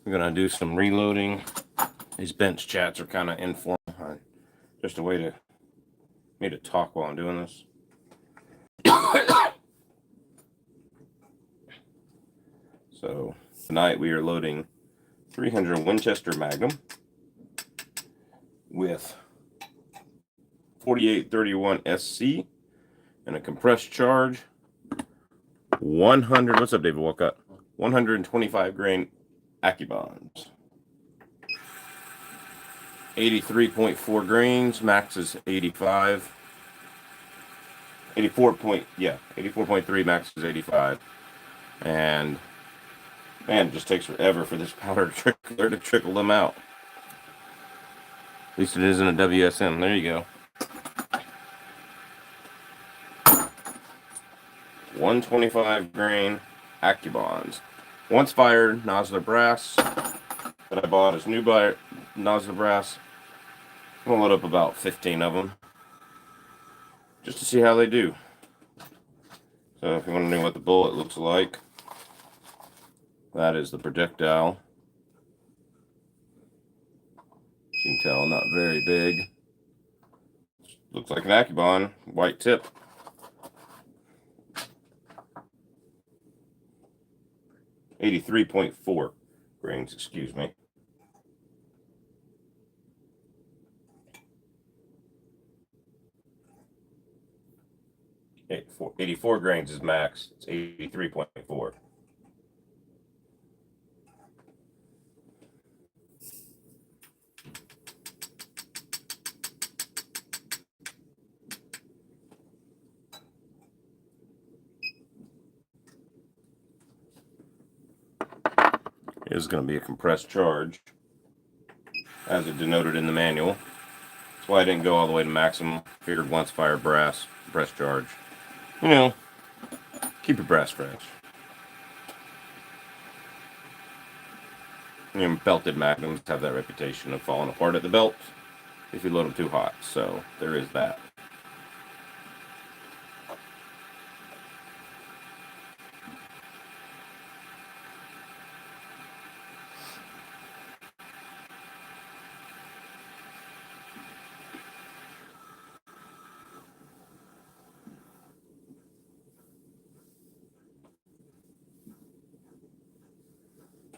We're gonna do some reloading. These bench chats are kind of informal, just a way to me to talk while I'm doing this. So tonight we are loading 300 Winchester Magnum with 4831 SC and a compressed charge. 100. What's up, David Walcott? 125 grain Acubons. 83.4 grains. Max is 85. 84.3. Max is 85. And man, it just takes forever for this powder to trickle them out. At least it isn't a WSM. There you go. 125 grain Acubons. Once fired Nosler brass that I bought as new Nosler brass. I'm gonna load up about 15 of them just to see how they do. So if you want to know what the bullet looks like, that is the projectile. You can tell, not very big. Looks like an Acubon, white tip. .4 grains, excuse me. Okay, 84 grains is max. It's 83.4. It is going to be a compressed charge, as it denoted in the manual. That's why I didn't go all the way to maximum. Figured once fire brass, compressed charge. You know, keep your brass fresh. And belted magnums have that reputation of falling apart at the belt if you load them too hot. So there is that.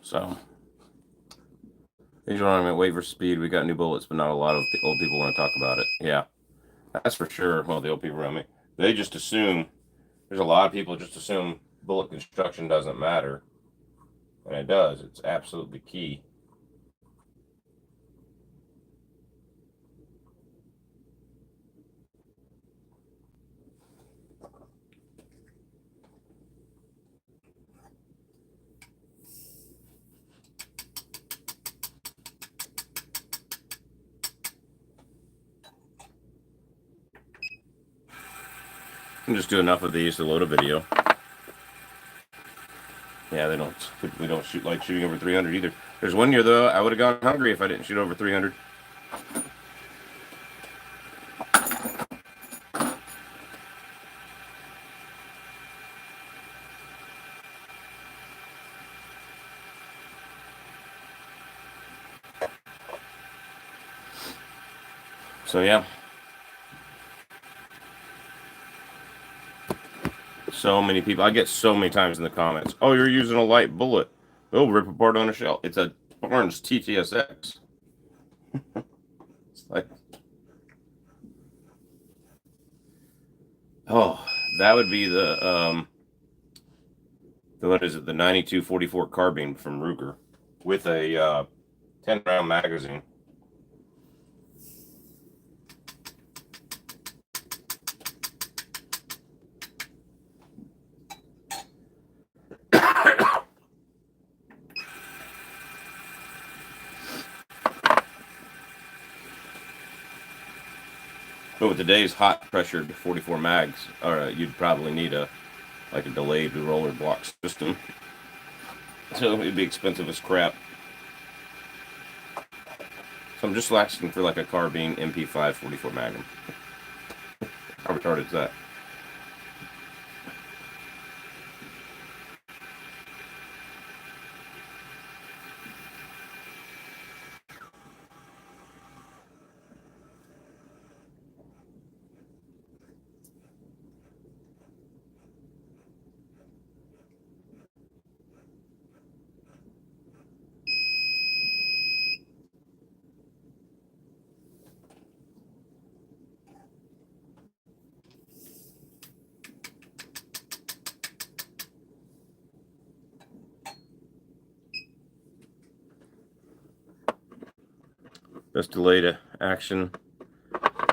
So, visual armament, weight versus speed. We got new bullets, but not a lot of old people want to talk about it. Yeah, that's for sure. Well, the old people around me, they just assume, there's a lot of people just assume bullet construction doesn't matter. And it does. It's absolutely key. And just do enough of these to load a video. Yeah, they don't typically don't shoot like shooting over 300 either. There's one year though I would have gone hungry if I didn't shoot over 300. So yeah. So many people. I get so many times in the comments. Oh, you're using a light bullet. It'll rip apart on a shell. It's a Barnes TTSX. It's like, oh, that would be the what is it? The 92-44 carbine from Ruger with a 10-round magazine. But with today's hot pressured 44 mags, you'd probably need a delayed roller block system. So it'd be expensive as crap. So I'm just asking for like a carbine MP5 44 Magnum. How retarded is that? Best delayed action.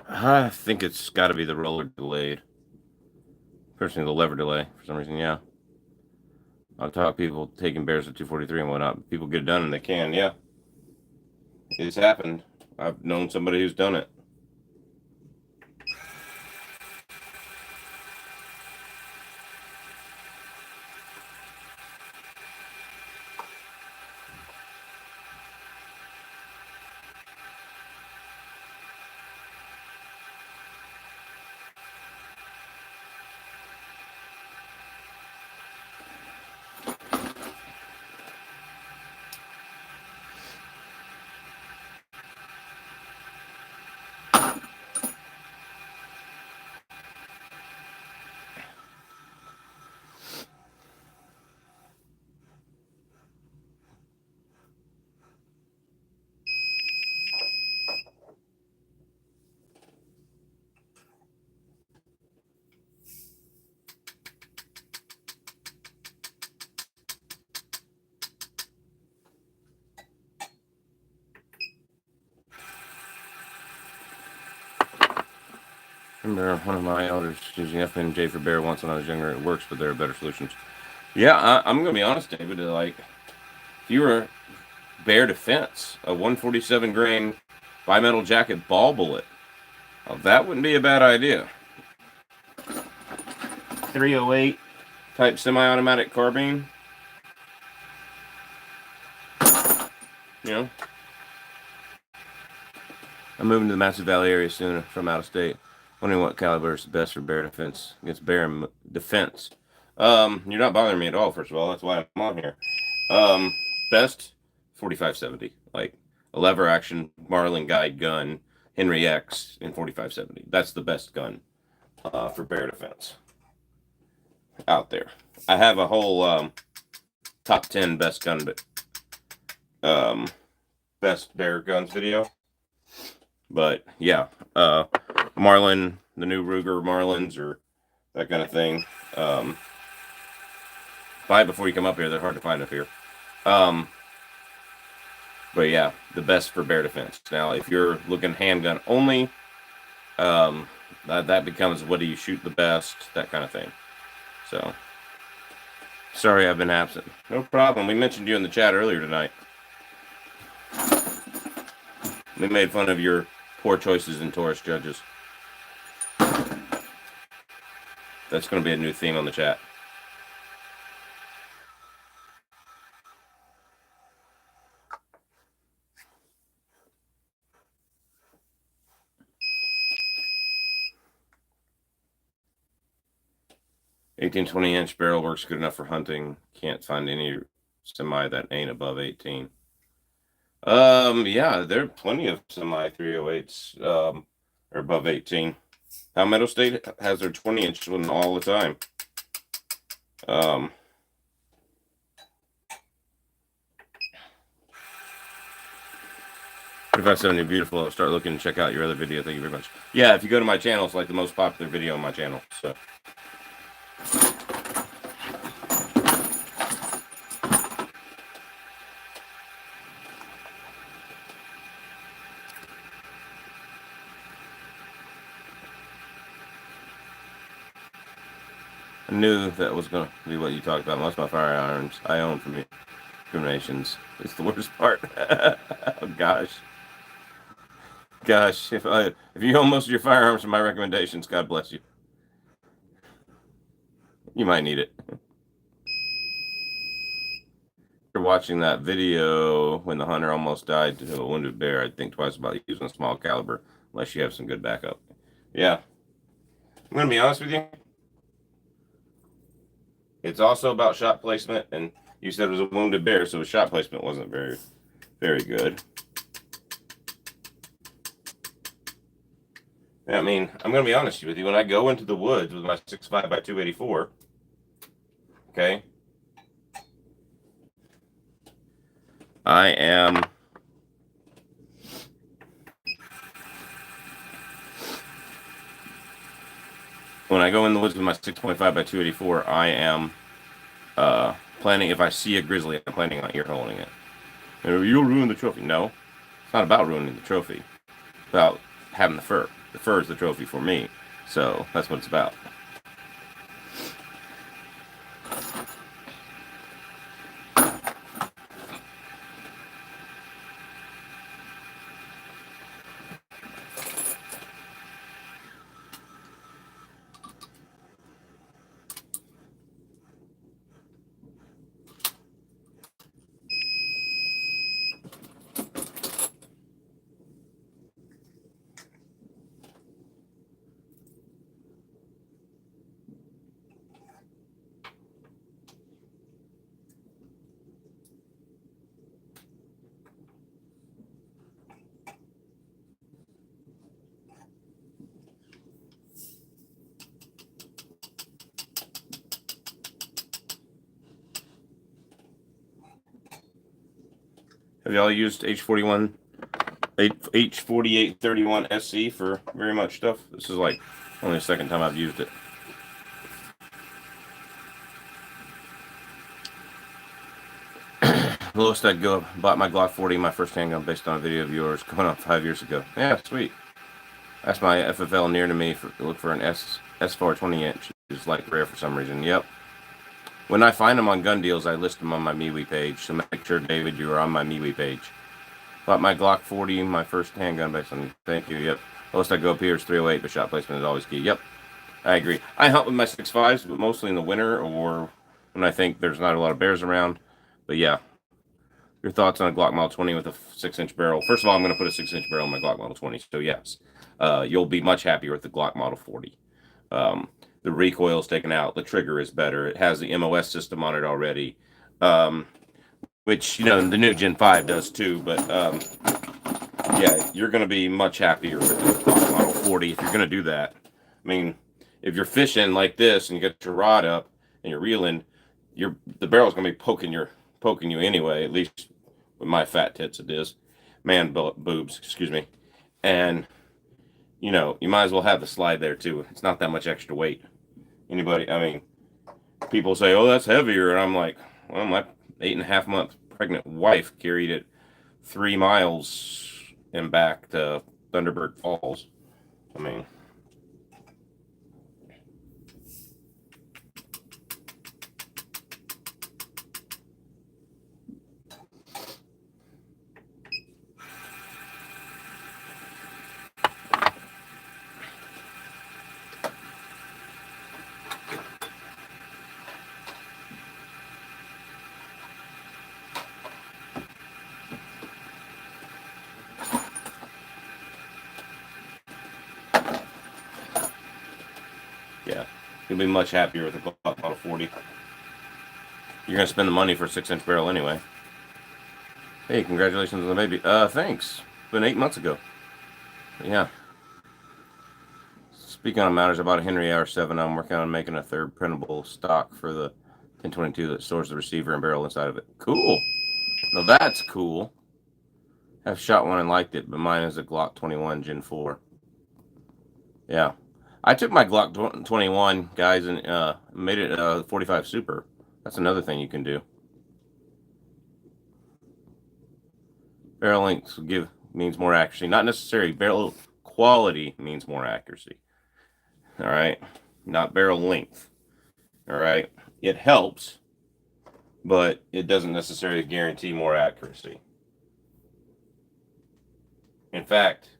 I think it's got to be the roller delayed. Personally, the lever delay for some reason. Yeah. I've taught people taking bears at 243 and whatnot. People get it done and they can. Yeah. It's happened. I've known somebody who's done it. I remember one of my elders using FNJ for bear once when I was younger. It works, but there are better solutions. Yeah, I'm going to be honest, David. Like, if you were bear defense, a 147 grain bimetal jacket ball bullet, that wouldn't be a bad idea. 308 type semi-automatic carbine. You know, I'm moving to the Massive Valley area soon from out of state. Wondering what caliber is the best for bear defense against bear defense. You're not bothering me at all. First of all, that's why I'm on here. Best 4570, like a lever action Marlin guide gun, Henry X in 4570. That's the best gun for bear defense out there. I have a whole top 10 best gun, best bear guns video. But yeah, Marlin, the new Ruger Marlins or that kind of thing. Buy it before you come up here. They're hard to find up here. But yeah, the best for bear defense. Now, if you're looking handgun only, that becomes what do you shoot the best, that kind of thing. So, sorry I've been absent. No problem. We mentioned you in the chat earlier tonight. We made fun of your poor choices in Taurus judges. That's going to be a new theme on the chat. $18, $20 barrel works good enough for hunting. Can't find any semi that ain't above 18. Yeah, there are plenty of semi 308s are above 18. Palmetto State has their 20-inch one all the time. 4570, beautiful. I'll start looking and check out your other video. Thank you very much. Yeah, if you go to my channel, it's like the most popular video on my channel. So. I knew that was going to be what you talked about. Most of my firearms I own from discriminations. It's the worst part. Oh, gosh. Gosh, if you own most of your firearms from my recommendations, God bless you. You might need it. You're watching that video when the hunter almost died to a wounded bear. I'd think twice about using a small caliber unless you have some good backup. Yeah. I'm going to be honest with you. It's also about shot placement, and you said it was a wounded bear, so shot placement wasn't very, very good. I mean, I'm going to be honest with you. When I go into the woods with my 6.5 by 284, okay, I am when I go in the woods with my 6.5 by 284, I am planning, if I see a grizzly, I'm planning on ear holding it. You'll ruin the trophy. No. It's not about ruining the trophy. It's about having the fur. The fur is the trophy for me. So that's what it's about. Have y'all used H41, H4831 SC for very much stuff? This is like only the second time I've used it. The lowest I'd go, bought my Glock 40, my first handgun, based on a video of yours coming up 5 years ago. Yeah, sweet. That's my FFL near to me to look for an S4 20-inch. It's like rare for some reason. Yep. When I find them on gun deals, I list them on my MeWe page. So make sure, David, you are on my MeWe page. Bought my Glock 40, my first handgun based on. Thank you. Yep. Lowest I go up here is 308, but shot placement is always key. Yep. I agree. I hunt with my 6.5s, but mostly in the winter or when I think there's not a lot of bears around. But yeah. Your thoughts on a Glock Model 20 with a 6-inch barrel? First of all, I'm going to put a 6-inch barrel in my Glock Model 20, so yes. You'll be much happier with the Glock Model 40. The recoil is taken out. The trigger is better. It has the MOS system on it already, which, you know, the new Gen 5 does too. But, yeah, you're going to be much happier with the Glock Model 40 if you're going to do that. I mean, if you're fishing like this and you get your rod up and you're reeling, the barrel's going to be poking you anyway, at least with my fat tits it is. Man boobs, excuse me. And, you know, you might as well have the slide there too. It's not that much extra weight. Anybody, I mean, people say, oh, that's heavier. And I'm like, well, my 8.5-month pregnant wife carried it 3 miles and back to Thunderbird Falls. I mean, yeah, you'll be much happier with a Glock Model 40. You're going to spend the money for a 6-inch barrel anyway. Hey, congratulations on the baby. Thanks. It's been 8 months ago. Yeah. Speaking on matters, I bought a Henry AR7. I'm working on making a third printable stock for the 1022 that stores the receiver and barrel inside of it. Cool. Now that's cool. I've shot one and liked it, but mine is a Glock 21 Gen 4. Yeah. I took my Glock 21, guys, and made it a 45 Super. That's another thing you can do. Barrel length means more accuracy. Not necessarily barrel quality means more accuracy. All right. Not barrel length. All right. It helps, but it doesn't necessarily guarantee more accuracy. In fact,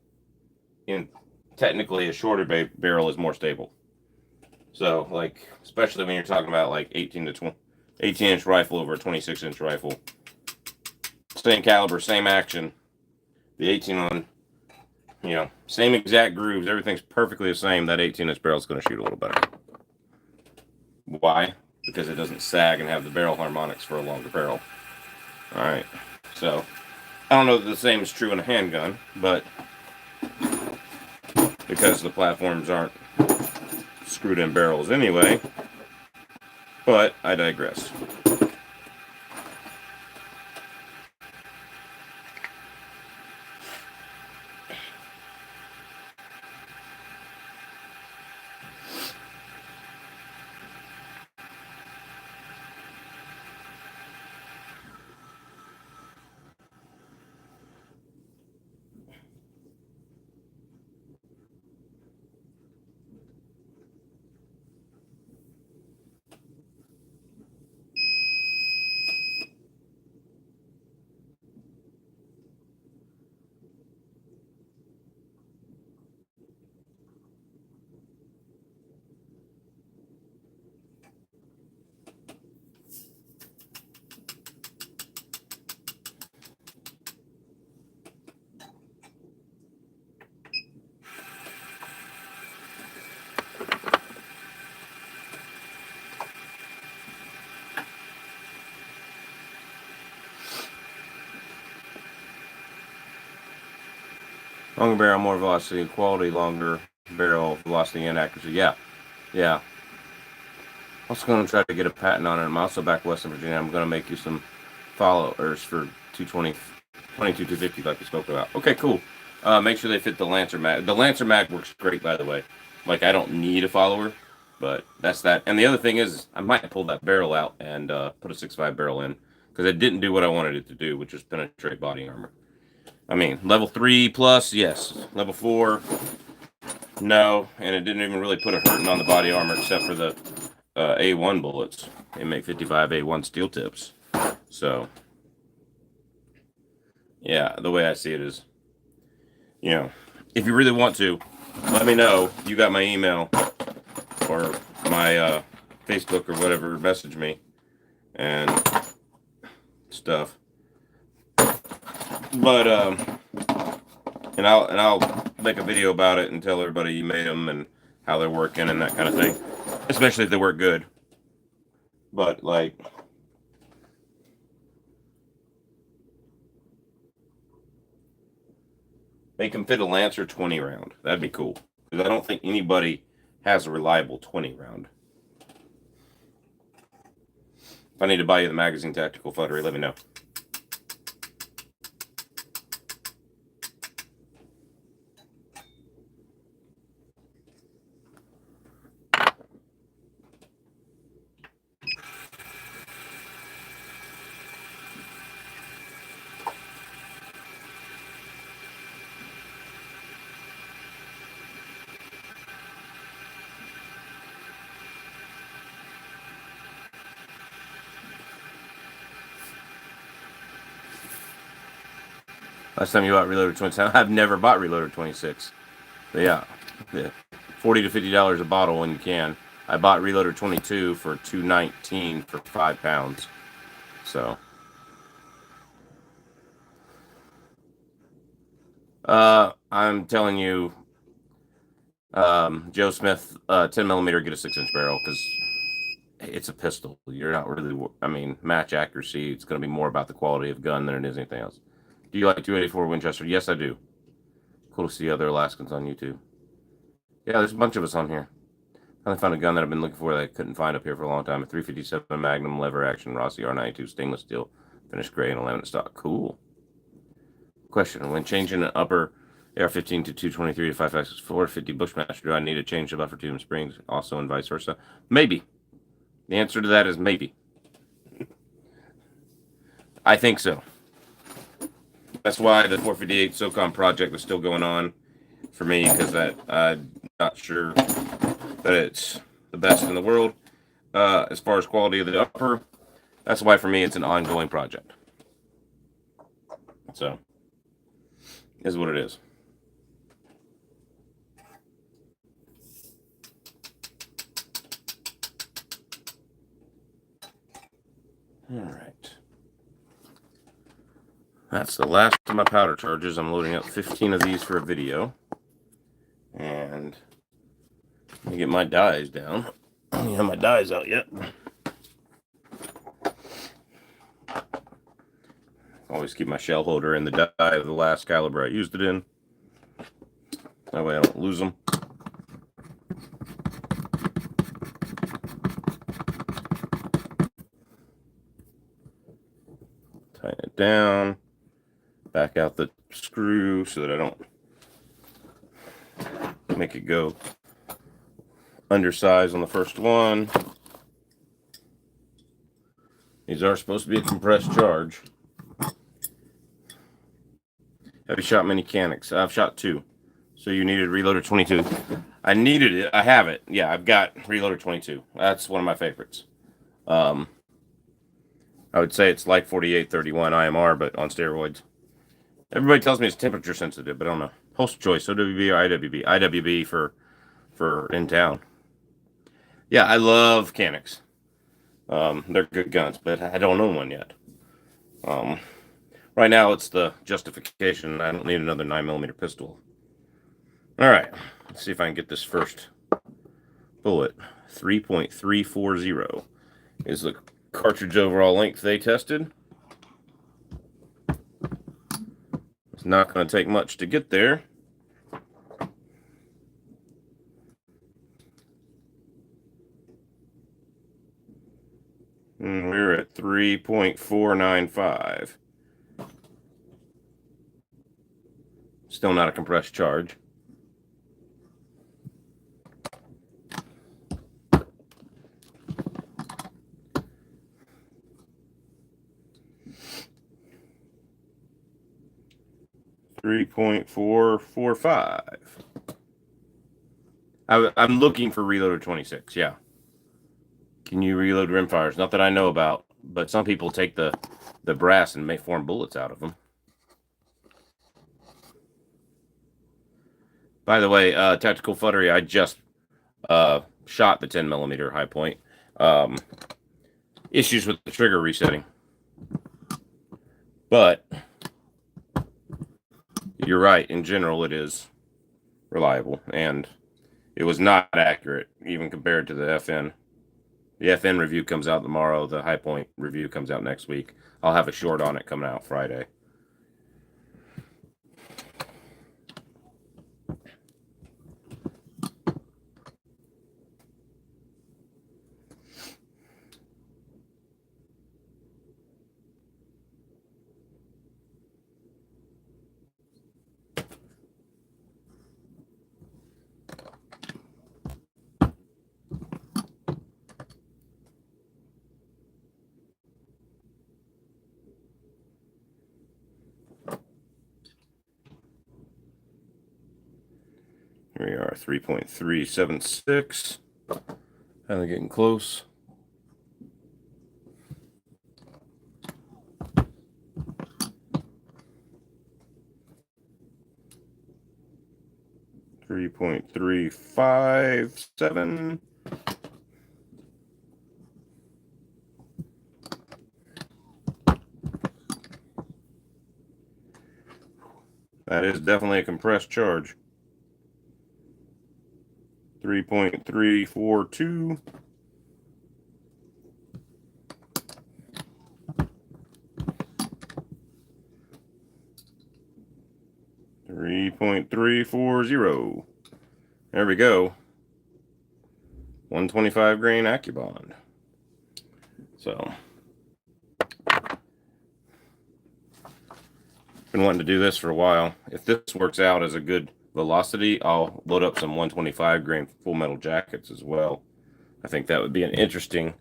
technically a shorter barrel is more stable. So, like, especially when you're talking about like 18-inch rifle over a 26-inch rifle, same caliber, same action. The 18 one, you know, same exact grooves, everything's perfectly the same. That 18-inch barrel is going to shoot a little better. Why? Because it doesn't sag and have the barrel harmonics for a longer barrel. All right, so I don't know that the same is true in a handgun, but because the platforms aren't screwed in barrels anyway. But I digress. Longer barrel, more velocity and quality. Longer barrel, velocity and accuracy. Yeah, yeah. I was going to try to get a patent on it. I'm also back west of Virginia. I'm going to make you some followers for 220, 22, 250 like we spoke about. Okay, cool. Make sure they fit the Lancer mag. The Lancer mag works great, by the way. Like, I don't need a follower, but that's that. And the other thing is, I might pull that barrel out and put a 6.5 barrel in, because it didn't do what I wanted it to do, which is penetrate body armor. I mean, level 3 plus, yes. Level 4, no. And it didn't even really put a hurting on the body armor except for the A1 bullets. They make 55 A1 steel tips. So, yeah, the way I see it is, you know, if you really want to, let me know. You got my email or my Facebook or whatever. Message me and stuff. But and I'll make a video about it and tell everybody you made them and how they're working and that kind of thing. Especially if they work good. But like, make them fit a Lancer 20 round. That'd be cool. Because I don't think anybody has a reliable 20 round. If I need to buy you the magazine tactical futtery, let me know. Last time you bought Reloader 26, I've never bought Reloader 26. But yeah, $40 to $50 a bottle when you can. I bought Reloader 22 for $2.19 for 5 pounds. So, I'm telling you, Joe Smith, 10 millimeter, get a 6-inch barrel because it's a pistol. You're not really, I mean, match accuracy. It's going to be more about the quality of gun than it is anything else. Do you like 284 Winchester? Yes, I do. Cool to see other Alaskans on YouTube. Yeah, there's a bunch of us on here. I found a gun that I've been looking for that I couldn't find up here for a long time. A 357 Magnum lever action Rossi R92 stainless steel, finished gray and a laminate stock. Cool. Question: when changing an upper AR-15 to 223 to 5.56 450 Bushmaster, do I need to change the buffer tube and springs also, and vice versa? Maybe. The answer to that is maybe. I think so. That's why the 458 SOCOM project is still going on for me, because I'm not sure that it's the best in the world as far as quality of the upper. That's why for me it's an ongoing project. So, is what it is. All right. That's the last of my powder charges. I'm loading up 15 of these for a video. And let me get my dies down. I don't have my dies out yet. Always keep my shell holder in the die of the last caliber I used it in. That way I don't lose them. Tighten it down. Back out the screw so that I don't make it go undersized on the first one. These are supposed to be a compressed charge. Have you shot many Canics? I've shot 2. So you needed Reloader 22. I needed it. I have it. Yeah, I've got Reloader 22. That's one of my favorites. I would say it's like 4831 IMR, but on steroids. Everybody tells me it's temperature sensitive, but I don't know. Post choice, OWB or IWB? IWB for in town. Yeah, I love Canics. They're good guns, but I don't own one yet. Right now, it's the justification. I don't need another 9mm pistol. All right, let's see if I can get this first bullet. 3.340 is the cartridge overall length they tested. It's not going to take much to get there. 3.495. Still not a compressed charge. .445. I'm looking for reloaded 26. Yeah. Can you reload rimfires? Not that I know about, but some people take the brass and may form bullets out of them. By the way, Tactical Futtery, I just shot the 10mm high point. Issues with the trigger resetting. But you're right. In general, it is reliable. And it was not accurate, even compared to the FN. The FN review comes out tomorrow. The high point review comes out next week. I'll have a short on it coming out Friday. Here we are, 3.376. Finally getting close. .357. That is definitely a compressed charge. 3.342. .340. There we go. 125 grain AccuBond. So, been wanting to do this for a while. If this works out as a good velocity, I'll load up some 125 grain full metal jackets as well. I think that would be an interesting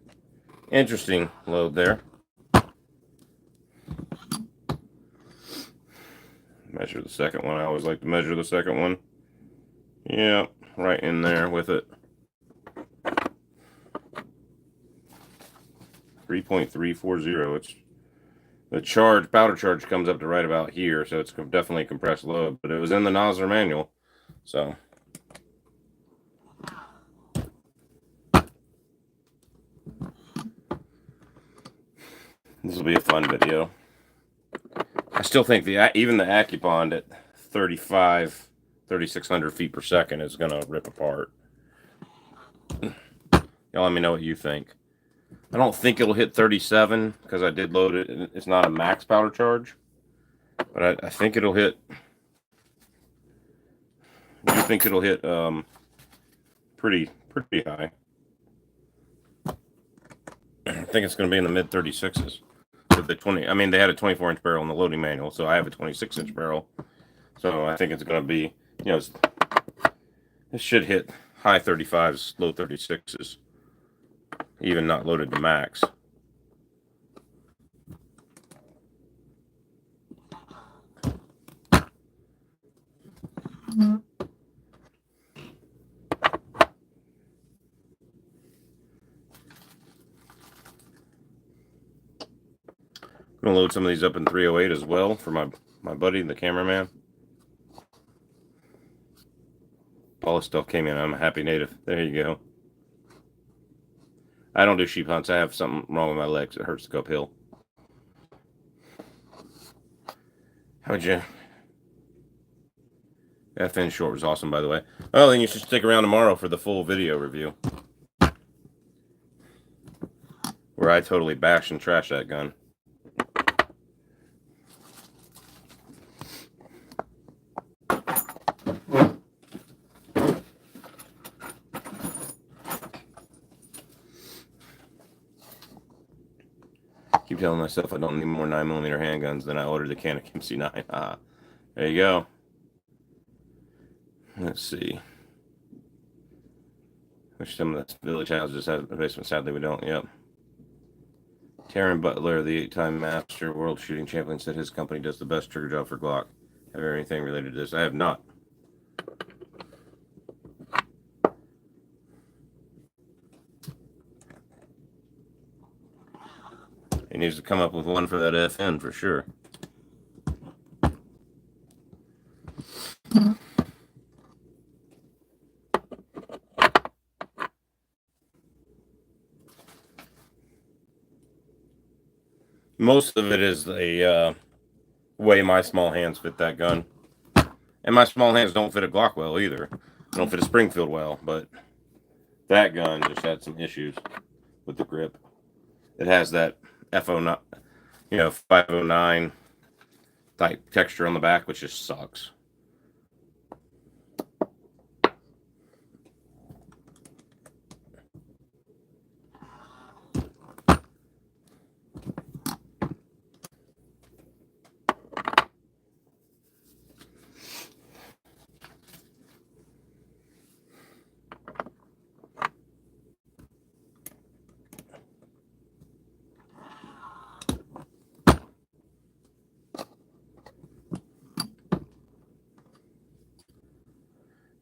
load there. Measure the second one. I always like to measure the second one. Yeah, right in there with it. 3.340. It's the powder charge comes up to right about here, so it's definitely a compressed load, but it was in the Nosler manual, so. This will be a fun video. I still think even the AccuBond at 3,600 feet per second is going to rip apart. Y'all let me know what you think. I don't think it'll hit 37 because I did load it. It's not a max powder charge, but I think it'll hit. I do think it'll hit pretty high. I think it's going to be in the mid 36s. With the 20, I mean, they had a 24-inch barrel in the loading manual, so I have a 26-inch barrel. So I think it's going to be, you know, it should hit high 35s, low 36s, even not loaded to max. Mm-hmm. I'm going to load some of these up in 308 as well for my buddy, the cameraman. All this stuff came in. I'm a happy native. There you go. I don't do sheep hunts. I have something wrong with my legs. It hurts to go uphill. How'd you? FN short was awesome, by the way. Well, then you should stick around tomorrow for the full video review, where I totally bash and trash that gun. Keep telling myself I don't need more 9mm handguns, then I ordered the Canik MC9. There you go. Let's see. Wish some of the village houses had a basement. Sadly, we don't. Yep. Taryn Butler, the 8-time master world shooting champion, said his company does the best trigger job for Glock. Have you heard anything related to this? I have not. He needs to come up with one for that FN for sure. Most of it is the way my small hands fit that gun. And my small hands don't fit a Glock well either. They don't fit a Springfield well, but that gun just had some issues with the grip. It has that F09, 509 type texture on the back, which just sucks.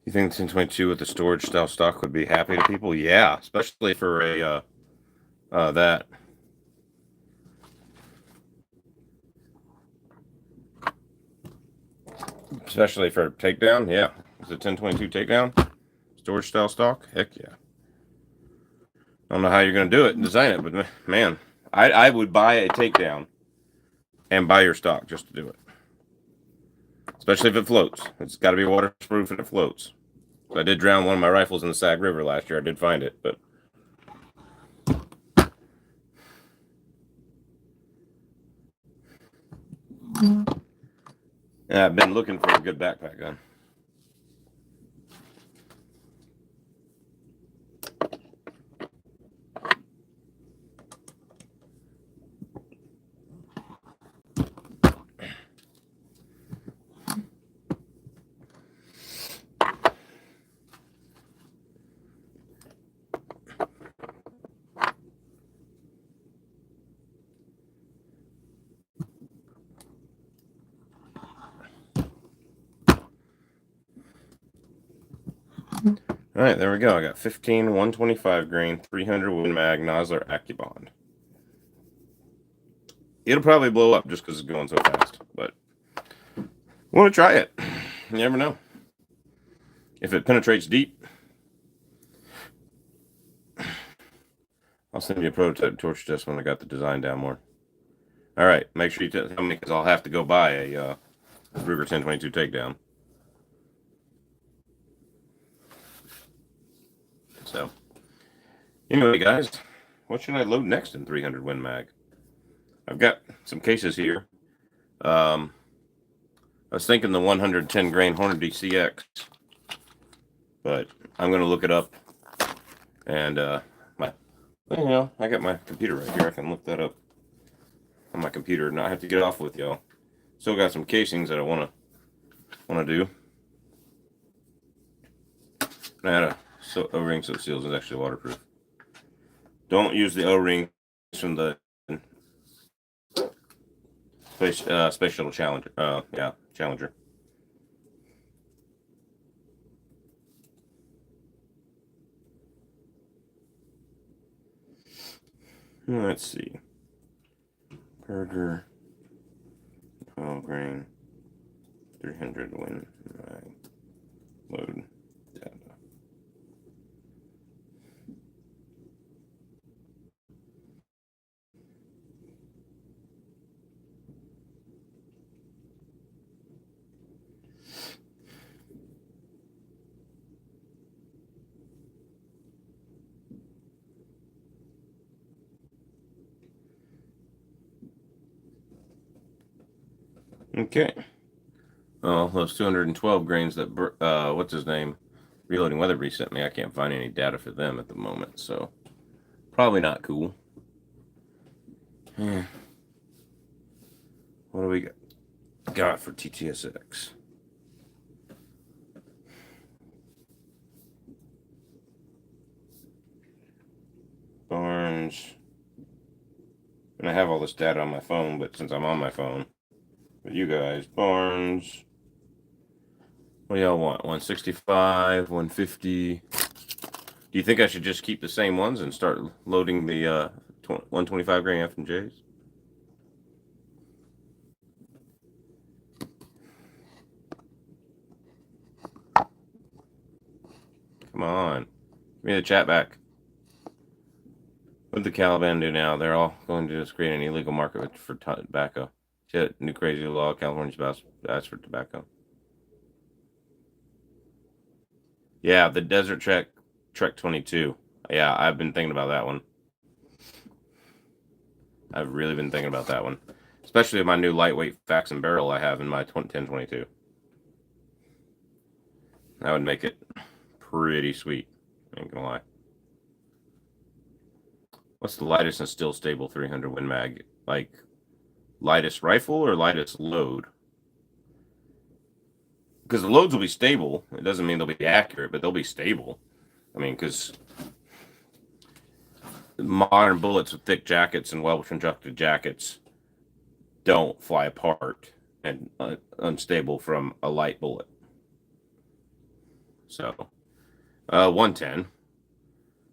You think the 1022 with the storage style stock would be happy to people? Yeah, especially for a that. Especially for a takedown, yeah. Is it 1022 takedown? Storage style stock? Heck yeah. I don't know how you're going to do it and design it, but man, I would buy a takedown and buy your stock just to do it. Especially if it floats. It's got to be waterproof and it floats. I did drown one of my rifles in the Sag River last year. I did find it, but yeah, I've been looking for a good backpack gun. All right, there we go. I got 15 125 grain 300 Win Mag Nosler AccuBond. It'll probably blow up just because it's going so fast, but I want to try it. You never know. If it penetrates deep, I'll send you a prototype torch test when I got the design down more. All right, make sure you tell me because I'll have to go buy a Ruger 1022 takedown. So, anyway, guys, what should I load next in 300 Win Mag? I've got some cases here. I was thinking the 110 grain Hornady CX, but I'm going to look it up. And I got my computer right here. I can look that up on my computer and not have to get off with y'all. Still got some casings that I want to do. I had a O-ring so seals is actually waterproof. Don't use the O-rings from the Space Shuttle Challenger. Challenger. Let's see. Burger. 12 grain. 300 Win Mag. Load data. Okay. Oh, those 212 grains that, what's his name? Reloading Weatherby sent me. I can't find any data for them at the moment, so probably not cool. What do we got for TTSX? Barnes. And I have all this data on my phone, but since I'm on my phone, with you guys, Barnes. What do y'all want? 165, 150. Do you think I should just keep the same ones and start loading the 125 grain F and J's? Come on. Give me the chat back. What did the Taliban do now? They're all going to just create an illegal market for tobacco. Shit, new crazy law. California's best for tobacco. Yeah, the Desert Trek 22. Yeah, I've been thinking about that one. I've really been thinking about that one. Especially my new lightweight fax and barrel I have in my 1022. That would make it pretty sweet. Ain't gonna lie. What's the lightest and still stable 300 Win Mag? Like, lightest rifle or lightest load? Because the loads will be stable. It doesn't mean they'll be accurate, but they'll be stable. I mean, because modern bullets with thick jackets and well-constructed jackets don't fly apart and unstable from a light bullet. So, 110.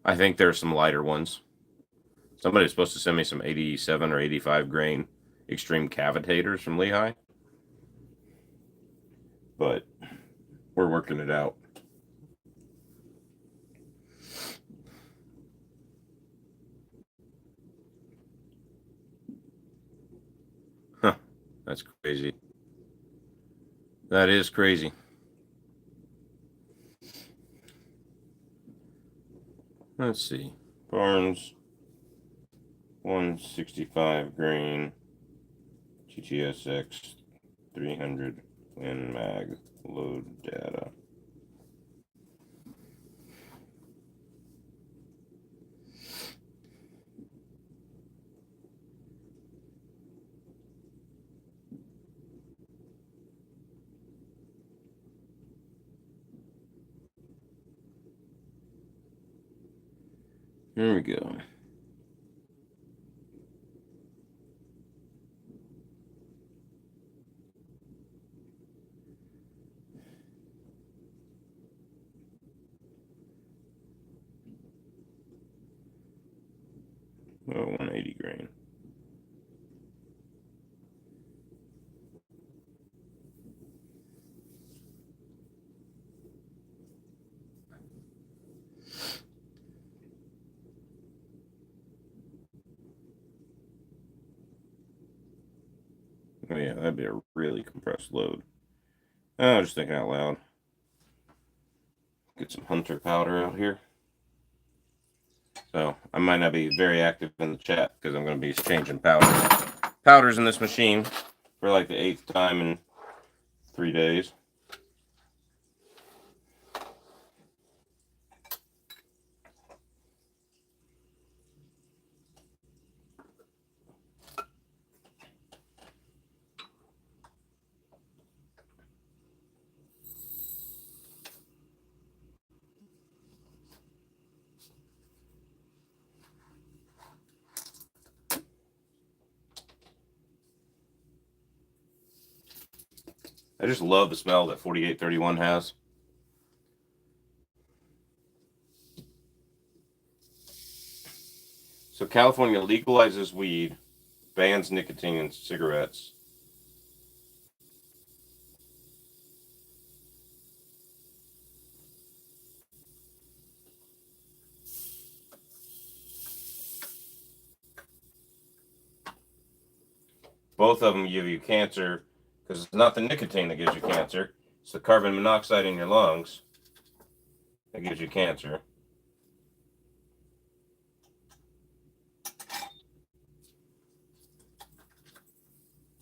I think there's some lighter ones. Somebody's supposed to send me some 87 or 85 grain extreme cavitators from Lehigh. But we're working it out. Huh. That's crazy. That is crazy. Let's see. Barnes 165 grain TTSX 300 Win Mag load data. Here we go. Oh, 180 grain. Oh yeah, that'd be a really compressed load. Oh, just thinking out loud. Get some hunter powder out here. So I might not be very active in the chat because I'm going to be changing powders in this machine for like the 8th time in 3 days. I just love the smell that 4831 has. So California legalizes weed, bans nicotine in cigarettes. Both of them give you cancer because it's not the nicotine that gives you cancer. It's the carbon monoxide in your lungs that gives you cancer.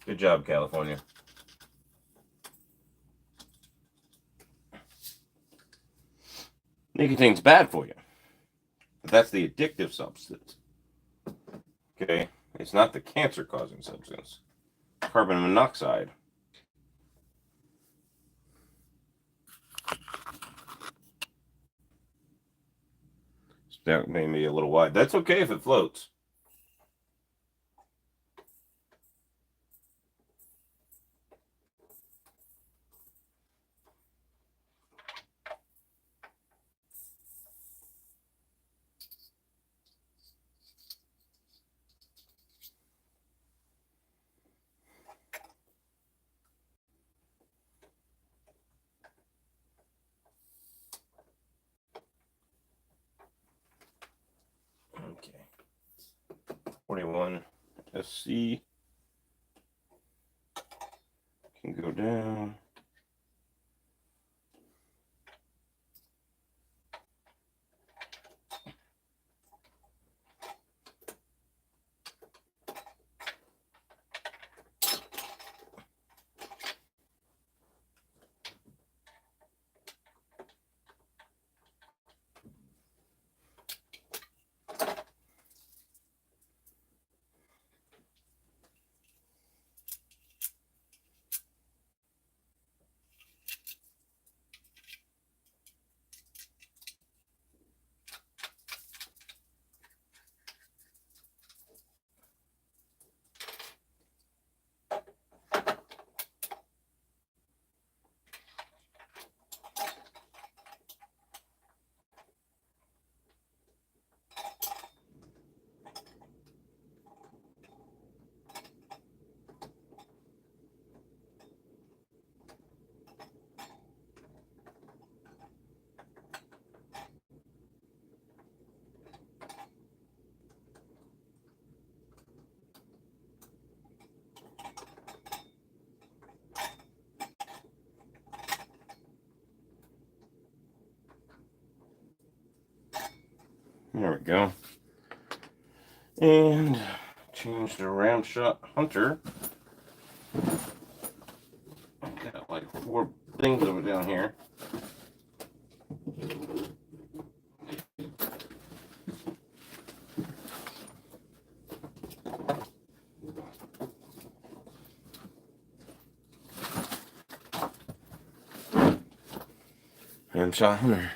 Good job, California. Nicotine's bad for you. But that's the addictive substance. Okay? It's not the cancer-causing substance. carbon monoxide. That may be a little wide. That's okay if it floats. Okay. 41 SC can go down. There we go. And change the round shot hunter. Got like 4 things over down here. Round shot hunter.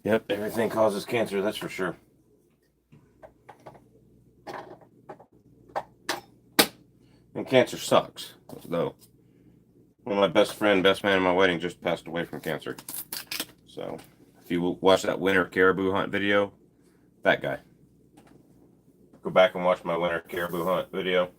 Yep, everything causes cancer, that's for sure. And cancer sucks, though. One of my best man in my wedding just passed away from cancer. So, if you watch that winter caribou hunt video, that guy. Go back and watch my winter caribou hunt video.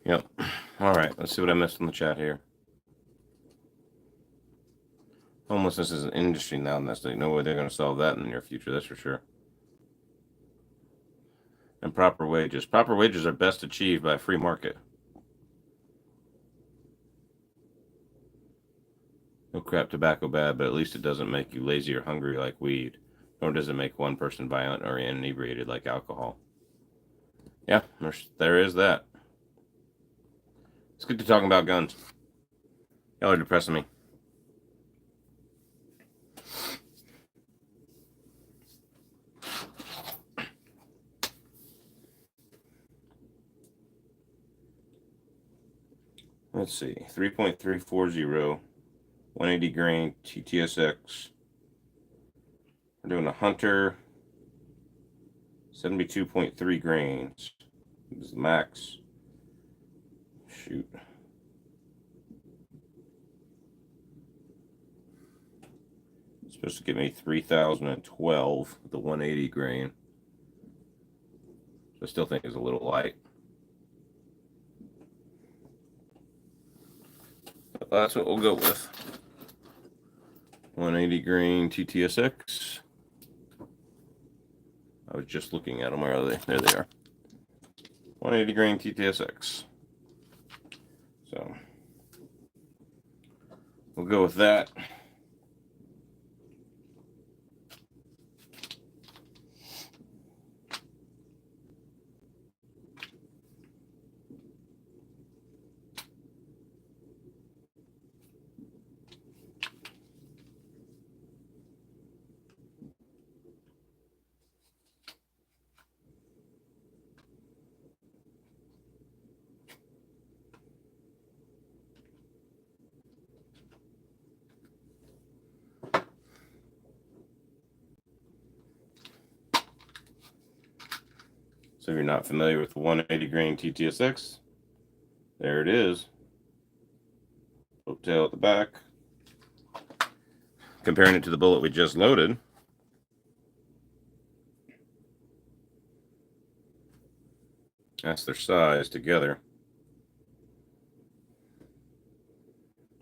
Yep. All right, let's see what I missed in the chat here. Homelessness is an industry now, and that's no way they're going to solve that in the near future, that's for sure. And proper wages. Proper wages are best achieved by a free market. No crap, tobacco bad, but at least it doesn't make you lazy or hungry like weed, nor does it make one person violent or inebriated like alcohol. Yeah, there is that. Let's get to talking about guns. Y'all are depressing me. Let's see, 3.340, 180 grain TTSX. We're doing a Hunter, 72.3 grains. This is the max. Shoot. It's Supposed to give me 3,012 with the 180 grain. I still think it's a little light. But that's what we'll go with. 180 grain TTSX. I was just looking at them. Where are they? There they are. 180 grain TTSX. So we'll go with that. So if you're not familiar with the 180 grain TTSX, there it is. Hotel at the back. Comparing it to the bullet we just loaded. That's their size together.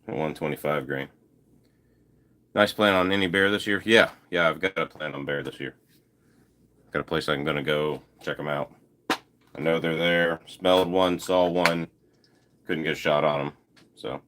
125 grain. Nice plan on any bear this year? Yeah, I've got a plan on bear this year. Got a place I'm going to go check them out. I know they're there. Smelled one, saw one. Couldn't get a shot on them. So.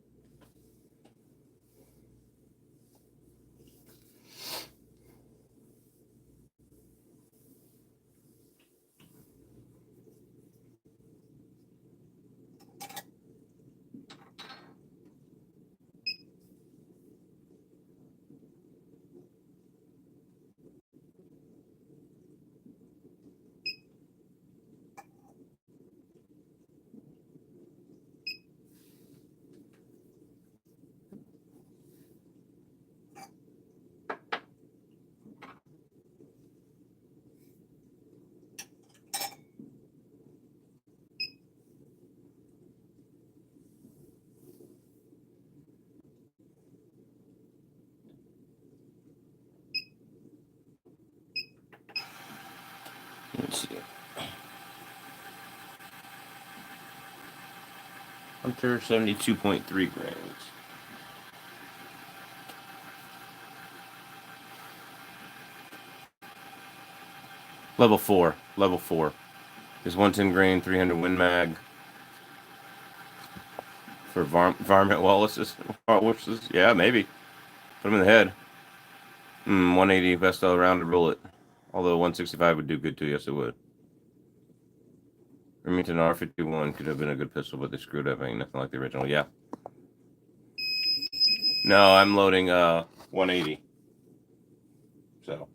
Let's see. Hunter 72.3 grains. Level 4. Level 4. Is 110 grain, 300 Win Mag. For varmint Wallaces. Yeah, maybe. Put them in the head. 180 best all rounded bullet. Although 165 would do good too. Yes, it would. Remington R51 could have been a good pistol, but they screwed up. Ain't nothing like the original. Yeah. No, I'm loading 180. So.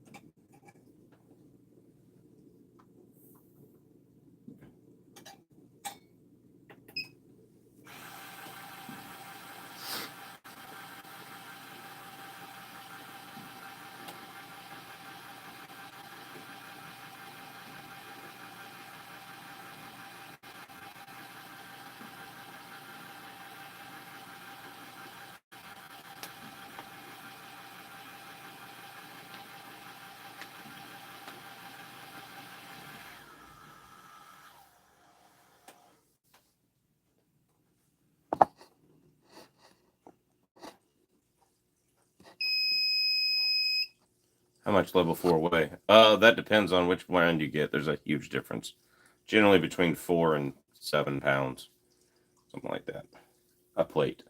How much level 4 weigh? That depends on which brand you get. There's a huge difference. Generally between 4 and 7 pounds. Something like that. A plate.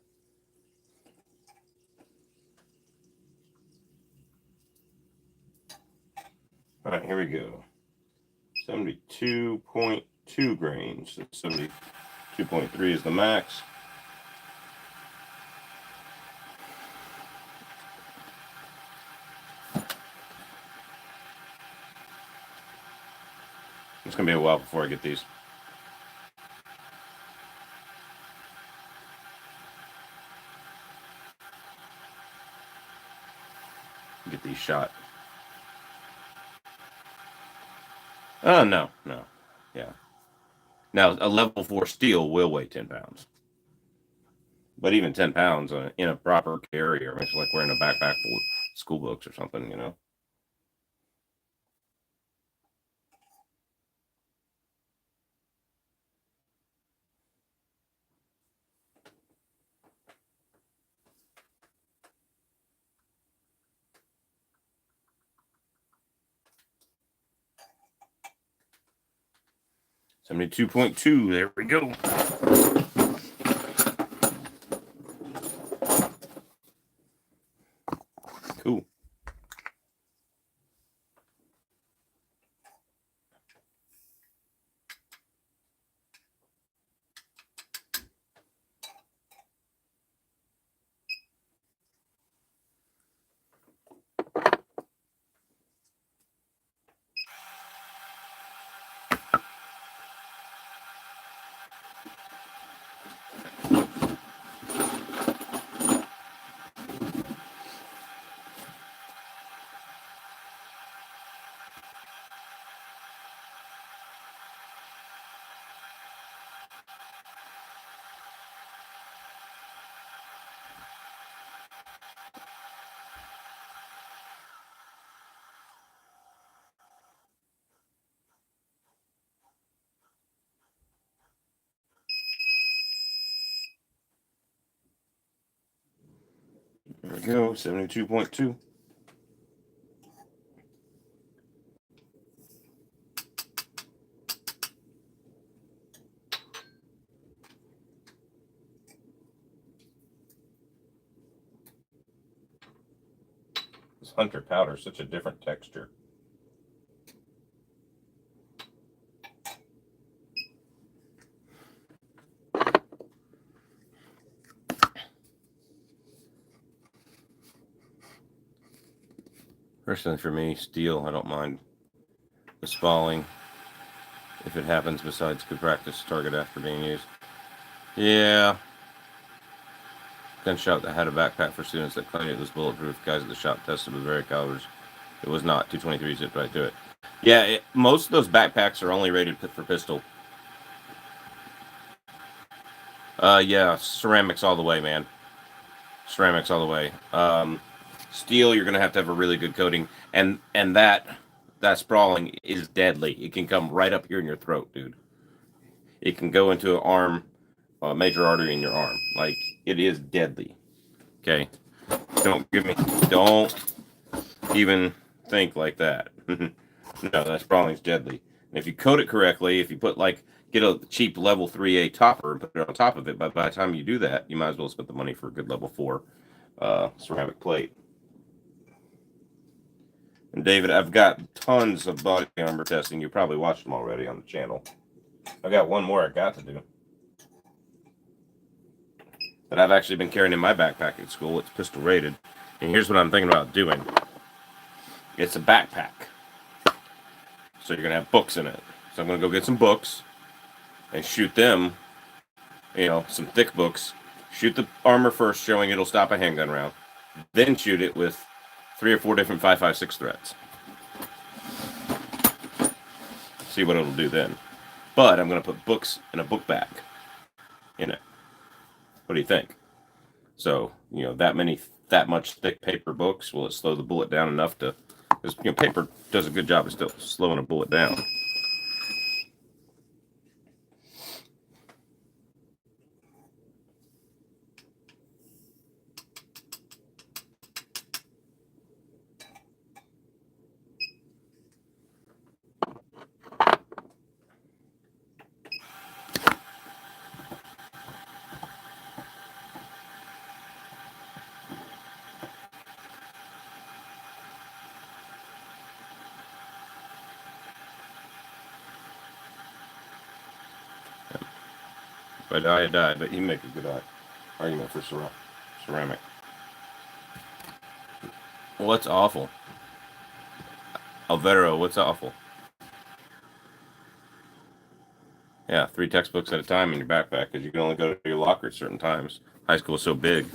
All right, here we go. 72.2 grains. 72.3 is the max. It's going to be a while before I get these. Get these shot. No. Yeah. Now, a level 4 steel will weigh 10 pounds. But even 10 pounds in a proper carrier, it's like wearing a backpack school books or something, you know. $72.2. There we go. Cool. There we go. 72.2. This hunter powder is such a different texture. Personally, for me, steel, I don't mind the spalling if it happens, besides good practice target after being used. Yeah. Gunshot that had a backpack for students that claimed it was bulletproof. Guys at the shop tested with very calibers. It was not. 223 zipped right to it. Yeah, most of those backpacks are only rated for pistol. Yeah, ceramics all the way, man. Ceramics all the way. Steel, you're gonna have a really good coating, and that sprawling is deadly. It can come right up here in your throat, dude. It can go into an arm, a major artery in your arm. Like, it is deadly. Okay, don't even think like that. No, that sprawling's deadly. And if you coat it correctly, if you put get a cheap level 3A topper and put it on top of it, but by the time you do that, you might as well spend the money for a good level 4 ceramic plate. And David, I've got tons of body armor testing. You probably watched them already on the channel. I got one more I got to do that I've actually been carrying in my backpack at school. It's pistol rated. And here's what I'm thinking about doing. It's a backpack. So you're going to have books in it. So I'm going to go get some books and shoot them, some thick books. Shoot the armor first, showing it'll stop a handgun round. Then shoot it with 3 or 4 different 5.56 threads. See what it'll do then. But I'm going to put books in a book bag in it. What do you think? So, that much thick paper books, will it slow the bullet down enough to... Because, paper does a good job of still slowing a bullet down. If I die, I die, but you make a good argument for ceramic. What's awful? Alvaro, what's awful? Yeah, 3 textbooks at a time in your backpack, because you can only go to your locker at certain times. High school is so big.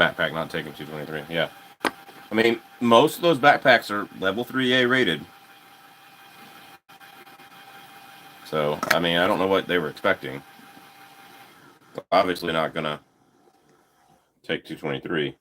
backpack not taking 223. Yeah. I mean, most of those backpacks are level 3A rated. So, I mean, I don't know what they were expecting. Obviously not going to take 223.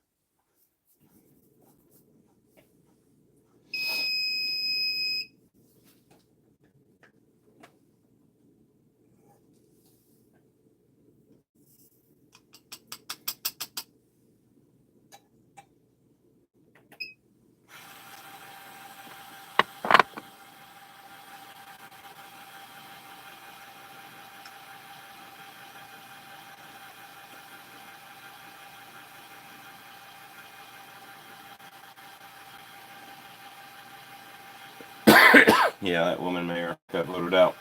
Yeah, that woman mayor got voted out.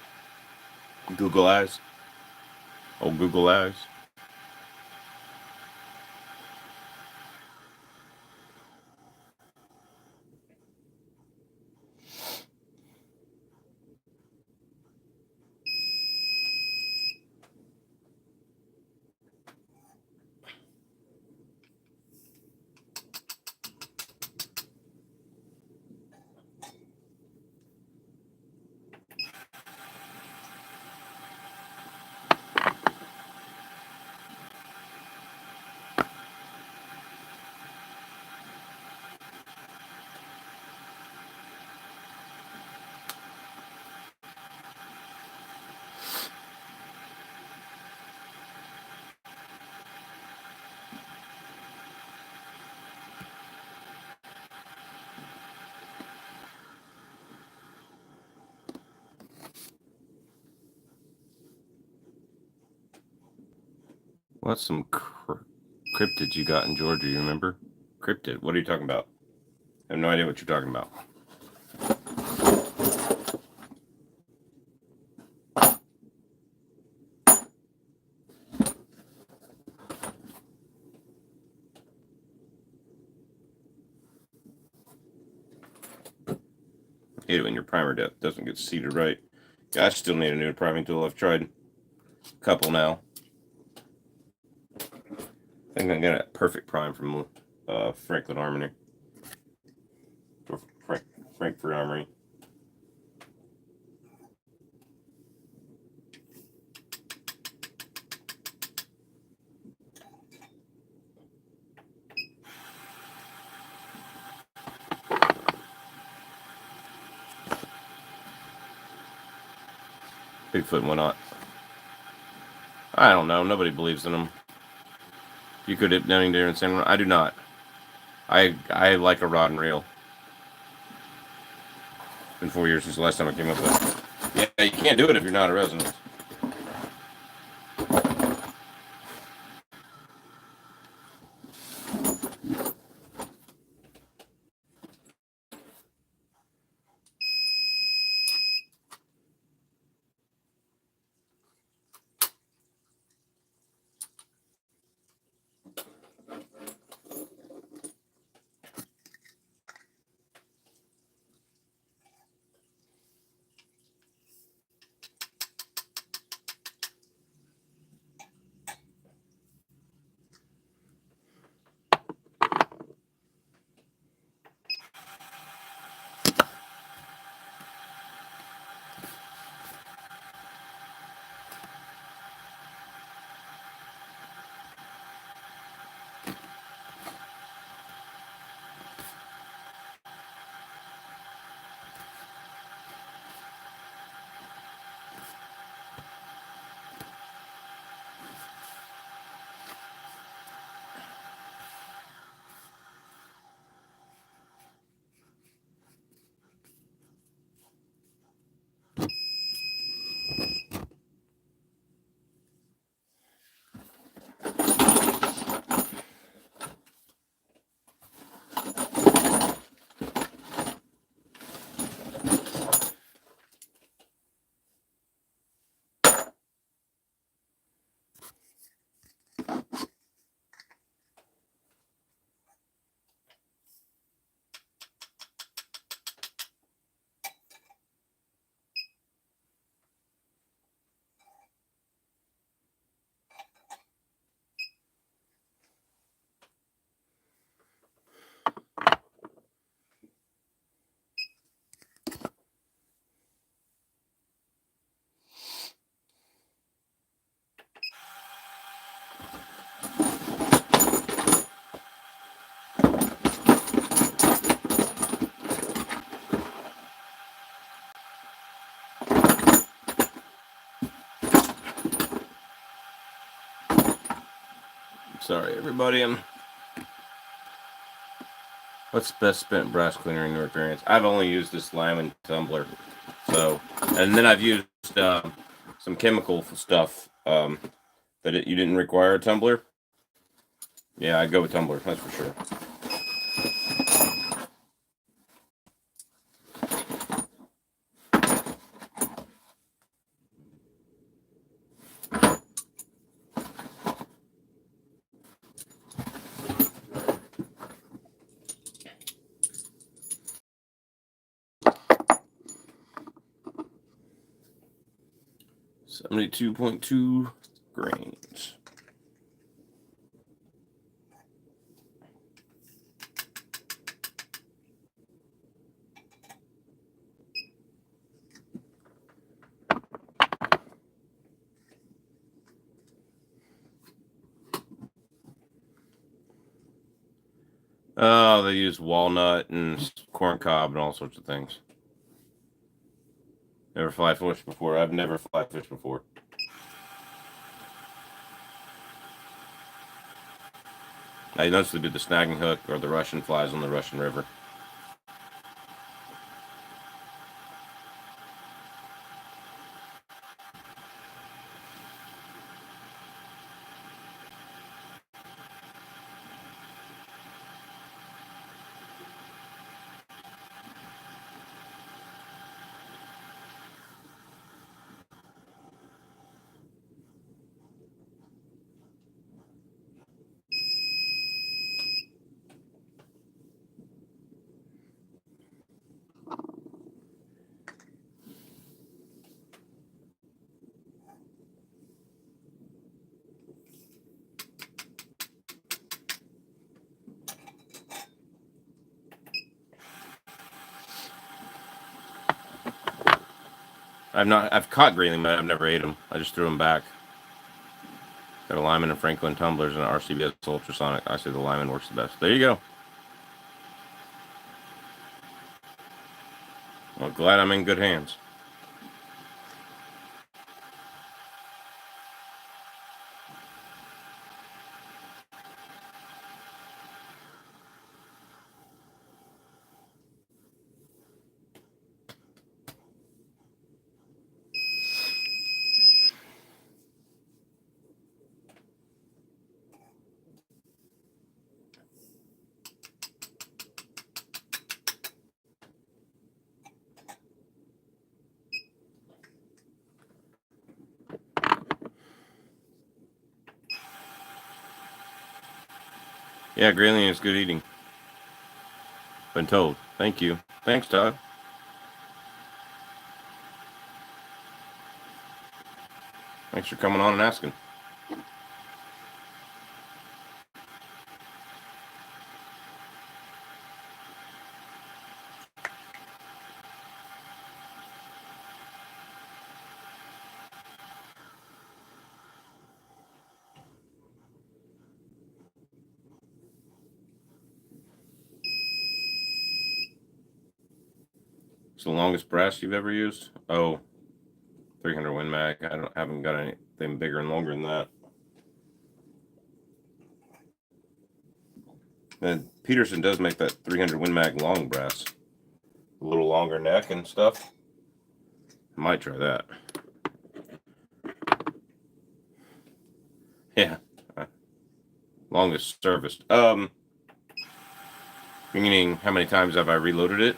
Google Eyes. Oh, Google Eyes. What's some cryptid you got in Georgia, you remember? Cryptid, what are you talking about? I have no idea what you're talking about. I hate it when your primer depth doesn't get seated right. Yeah, I still need a new priming tool. I've tried a couple now. I think I'm getting a perfect prime from Franklin Armory. Or Frankfurt Armory. Bigfoot and whatnot. I don't know. Nobody believes in them. You could hit down there and say, I do not. I like a rod and reel. It's been 4 years since the last time I came up with it. Yeah, you can't do it if you're not a resident. Sorry, everybody. What's the best spent brass cleaner in your experience? I've only used this Lyman tumbler. So, and then I've used some chemical stuff that you didn't require a tumbler. Yeah, I'd go with tumbler, that's for sure. $72.2 grains. Oh, they use walnut and corn cob and all sorts of things. Never fly fished before. I've never fly fished before. I noticed they do the snagging hook or the Russian flies on the Russian River. I've caught grayling, but I've never ate them. I just threw them back. Got a Lyman and Franklin tumblers and an RCBS ultrasonic. I say the Lyman works the best. There you go. Well, glad I'm in good hands. Yeah, grayling is good eating. Been told. Thank you. Thanks, Todd. Thanks for coming on and asking. It's the longest brass you've ever used? Oh, 300 Win Mag. Haven't got anything bigger and longer than that. And Peterson does make that 300 Win Mag long brass. A little longer neck and stuff. I might try that. Yeah. Longest serviced. Meaning how many times have I reloaded it?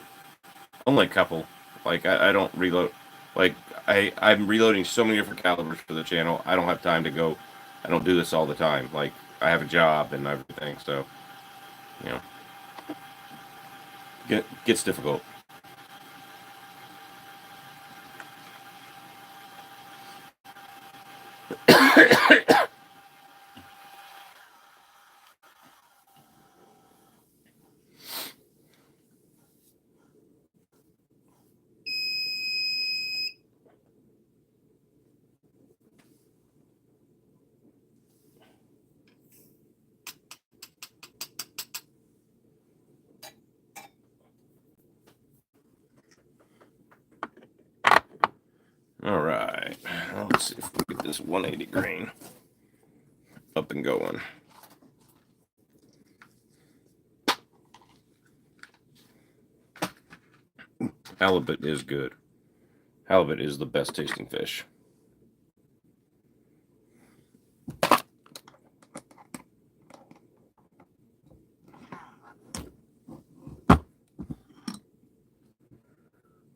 Only a couple. Like I don't reload. Like I'm reloading so many different calibers for the channel. I don't have time to go. I don't do this all the time. Like I have a job and everything, so you know, gets difficult. All right, let's see if we get this 180 grain up and going. Halibut is good. Halibut is the best tasting fish.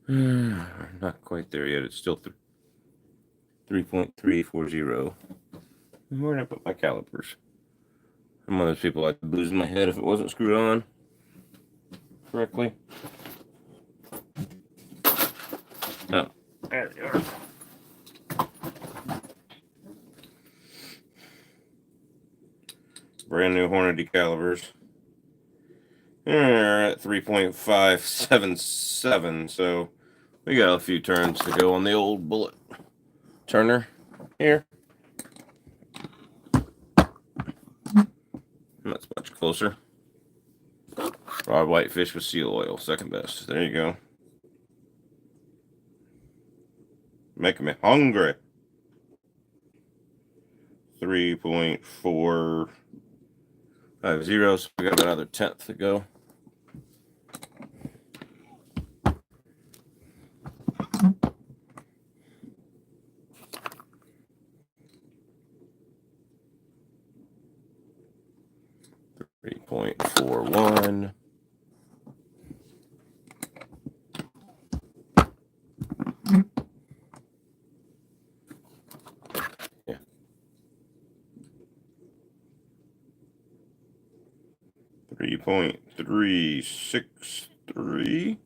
Not quite there yet. It's still 3.340. Where did I put my calipers? I'm one of those people I'd lose my head if it wasn't screwed on correctly. Oh, there they are. Brand new Hornady calipers. They're at 3.577, so we got a few turns to go on the old bullet turner here. That's much closer. Rod whitefish with seal oil, second best. There you go. Making me hungry. 3.450, so we got another 1/10 to go. .41. Yeah. 3.363.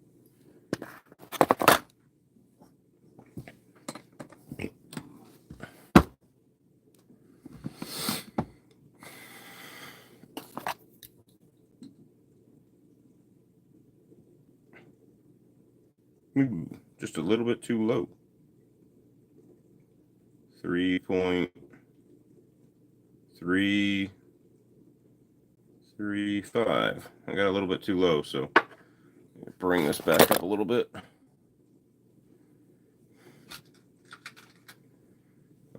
Ooh, just a little bit too low. 3.335. I got a little bit too low, so bring this back up a little bit.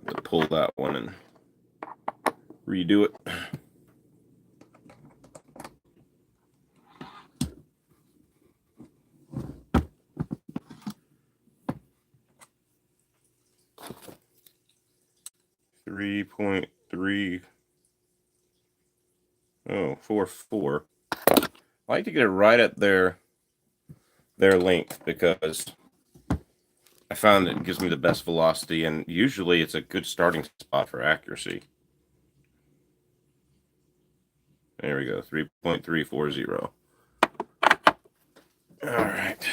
Have to pull that one and redo it. .44. I like to get it right at their length because I found it gives me the best velocity, and usually it's a good starting spot for accuracy. There we go, 3.340. All right.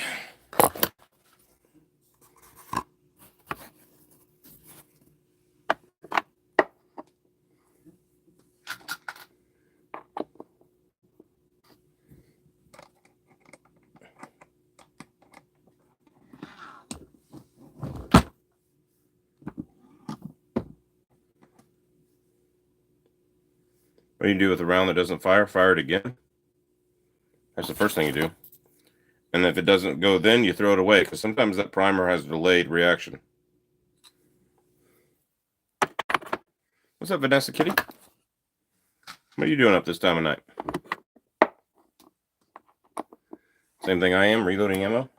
What do you do with a round that doesn't fire? Fire it again. That's the first thing you do. And if it doesn't go, then you throw it away, because sometimes that primer has delayed reaction. What's up, Vanessa Kitty? What are you doing up this time of night? Same thing I am, reloading ammo.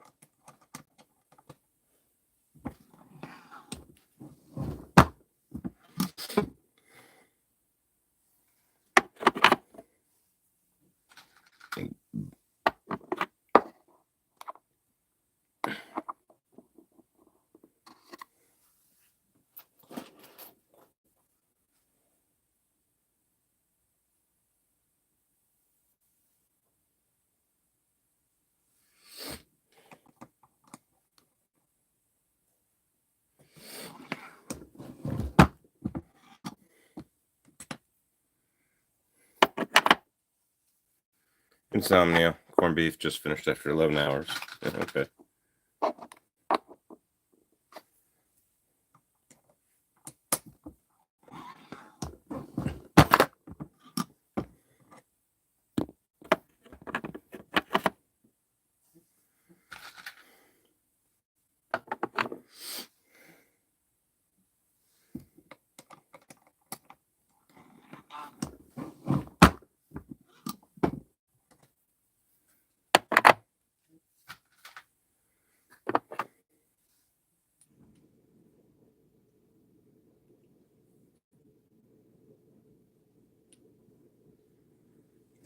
Insomnia. Corned beef just finished after 11 hours. Yeah, okay.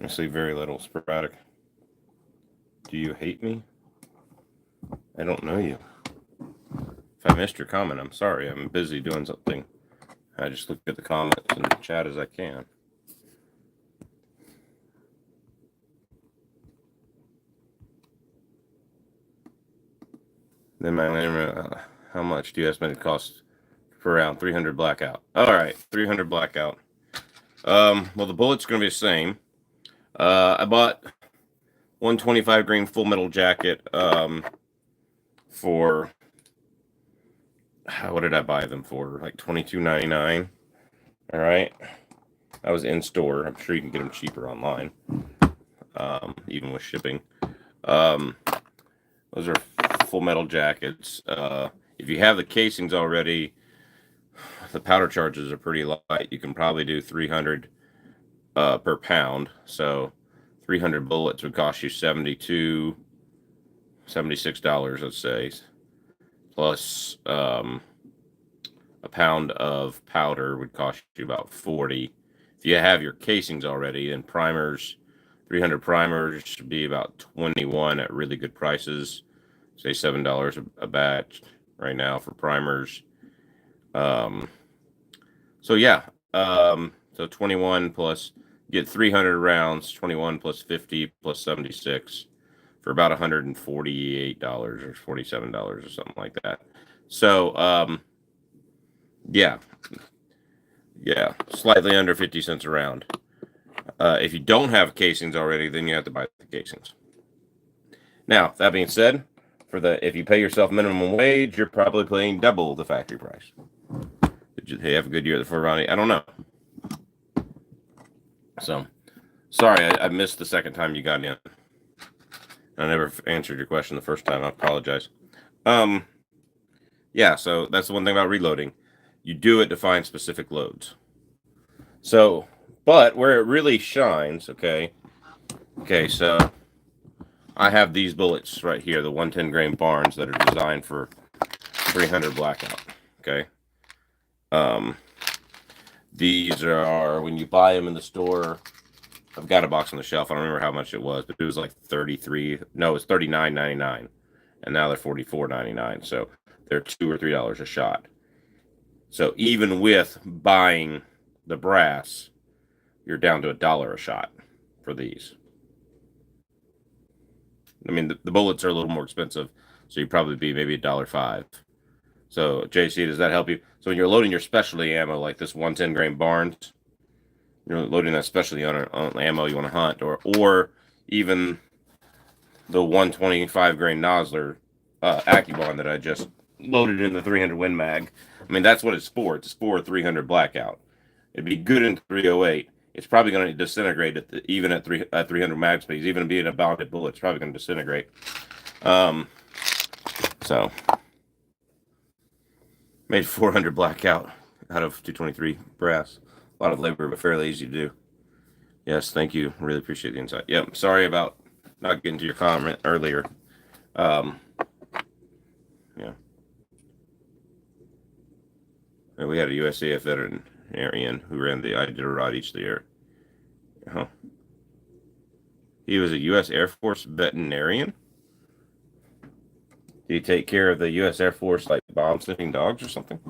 I see very little sporadic. Do you hate me? I don't know you. If I missed your comment, I'm sorry. I'm busy doing something. I just look at the comments and chat as I can. Then how much do you estimate it costs per round? 300 blackout. All right, 300 blackout. Well, the bullet's going to be the same. I bought 125 grain full metal jacket for, what did I buy them for? Like $22.99. All right. I was in store. I'm sure you can get them cheaper online, even with shipping. Those are full metal jackets. If you have the casings already, the powder charges are pretty light. You can probably do 300 per pound. So 300 bullets would cost you $76, let's say, plus a pound of powder would cost you about 40. If you have your casings already, and primers, 300 primers should be about 21 at really good prices. Say $7 a batch right now for primers. So yeah, so 21 plus, get 300 rounds, 21 plus 50 plus 76 for about $148 or $47 or something like that. So yeah, slightly under 50 cents a round. If you don't have casings already, then you have to buy the casings. Now, that being said, if you pay yourself minimum wage, you're probably paying double the factory price. Did you have a good year for Ronnie? I don't know. So, sorry, I missed the second time you got in. I never answered your question the first time. I apologize. Yeah, so that's the one thing about reloading. You do it to find specific loads. So, but where it really shines, okay, so I have these bullets right here, the 110 grain Barnes that are designed for 300 blackout, okay. These are, when you buy them in the store, I've got a box on the shelf. I don't remember how much it was, but it was like it's $39.99, and now they're $44.99. So they're $2 or $3 a shot. So even with buying the brass, you're down to $1 a shot for these. I mean, the bullets are a little more expensive, so you'd probably be maybe $1.05. So JC, does that help you? So when you're loading your specialty ammo, like this 110 grain Barnes, you're loading that specialty on ammo you want to hunt, or even the 125 grain Nosler Accubon that I just loaded in the 300 Win Mag. I mean, that's what it's for. It's for 300 blackout. It'd be good in 308. It's probably going to disintegrate even at 300 mag speeds, even being a bounded bullet. It's probably going to disintegrate. So made 400 blackout out of 223 brass. A lot of labor, but fairly easy to do. Yes, thank you. Really appreciate the insight. Yep, sorry about not getting to your comment earlier. Yeah. And we had a USAF veterinarian who ran the Iditarod each of the year. Huh. He was a U.S. Air Force veterinarian? Did he take care of the U.S. Air Force, like, bomb-sniffing dogs or something?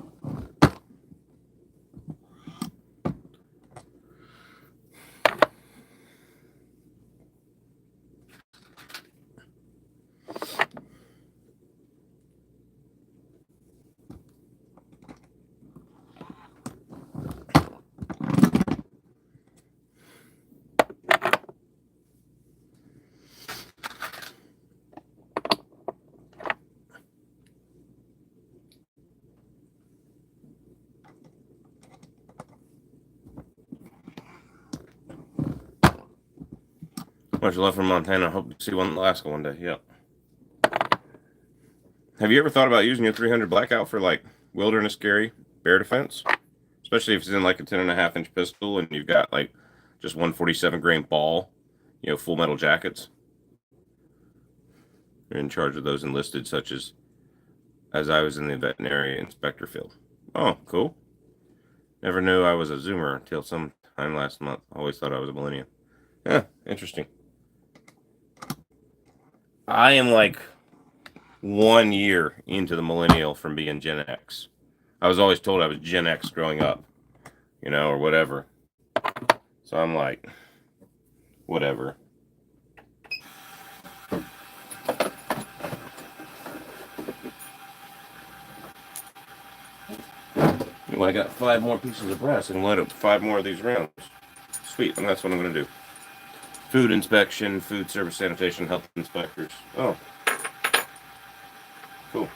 Much love from Montana. Hope to see one in Alaska one day. Yep. Have you ever thought about using your 300 blackout for, like, wilderness carry, bear defense? Especially if it's in, like, a 10.5-inch pistol and you've got, like, just 147 grain ball, full metal jackets. You're in charge of those enlisted, such as I was in the veterinary inspector field. Oh, cool. Never knew I was a Zoomer until sometime last month. Always thought I was a millennial. Huh, interesting. I am like 1 year into the millennial from being Gen X. I was always told I was Gen X growing up, or whatever. So I'm like, whatever. Well, I got 5 more pieces of brass and light up 5 more of these rounds. Sweet, and that's what I'm going to do. Food inspection, food service sanitation, health inspectors. Oh, cool.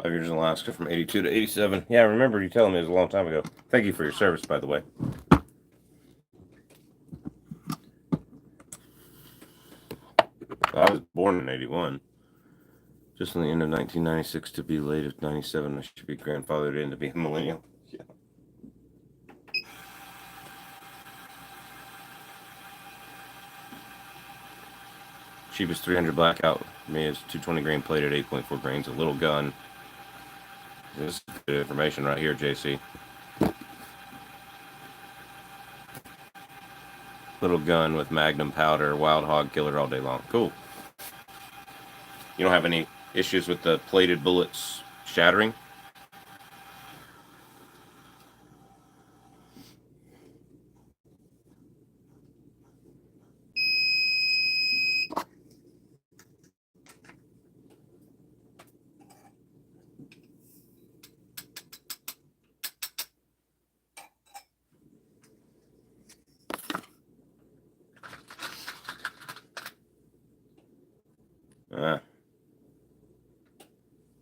Five years in Alaska from 82 to 87. Yeah, I remember you telling me it was a long time ago. Thank you for your service, by the way. I was born in 81. Just in the end of 1996 to be late of 97. I should be grandfathered in to be a millennial. Yeah. Cheapest 300 blackout. Me is 220 grain plated, 8.4 grains, a little gun. This is good information right here, JC. Little gun with magnum powder, wild hog killer all day long. Cool. You don't have any issues with the plated bullets shattering?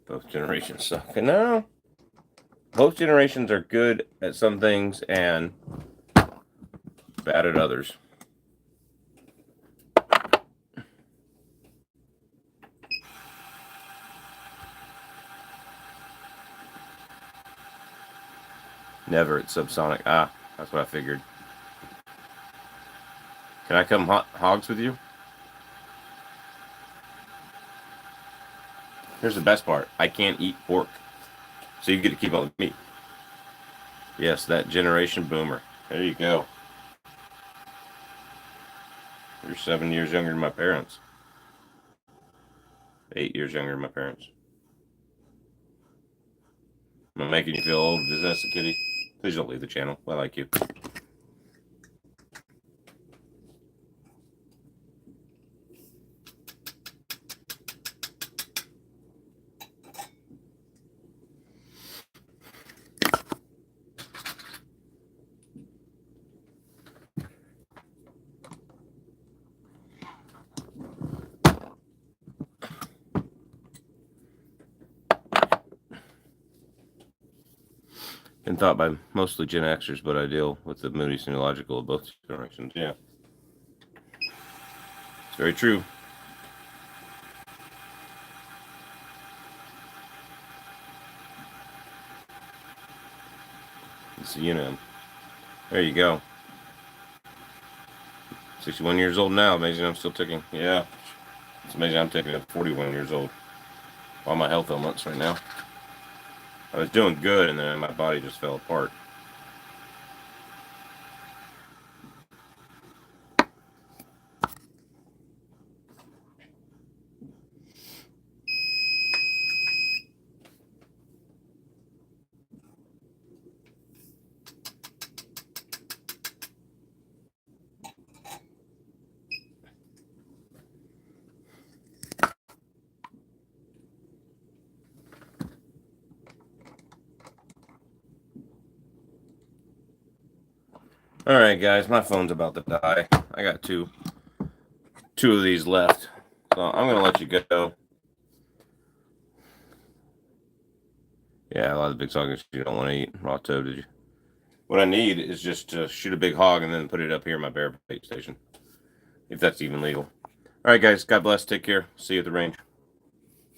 Both generations suck. No. Both generations are good at some things and bad at others. Never at subsonic. Ah, that's what I figured. Can I come hogs with you? Here's the best part. I can't eat pork. So you get to keep all the meat. Yes, that generation boomer. There you go. You're 7 years younger than my parents. 8 years younger than my parents. Am I making you feel old? Is that a kitty? Please don't leave the channel. I like you. Been thought by mostly Gen Xers, but I deal with the moody logical of both generations. Yeah. It's very true. It's a unit. There you go. 61 years old now. Amazing I'm still ticking. Yeah. It's amazing I'm ticking at 41 years old. All my health ailments right now. I was doing good, and then my body just fell apart. All right, guys, my phone's about to die. I got two of these left, so I'm gonna let you go. Yeah, a lot of big hogs you don't want to eat raw toe, did you? What I need is just to shoot a big hog and then put it up here in my bear bait station, if that's even legal. All right, guys, God bless. Take care. See you at the range.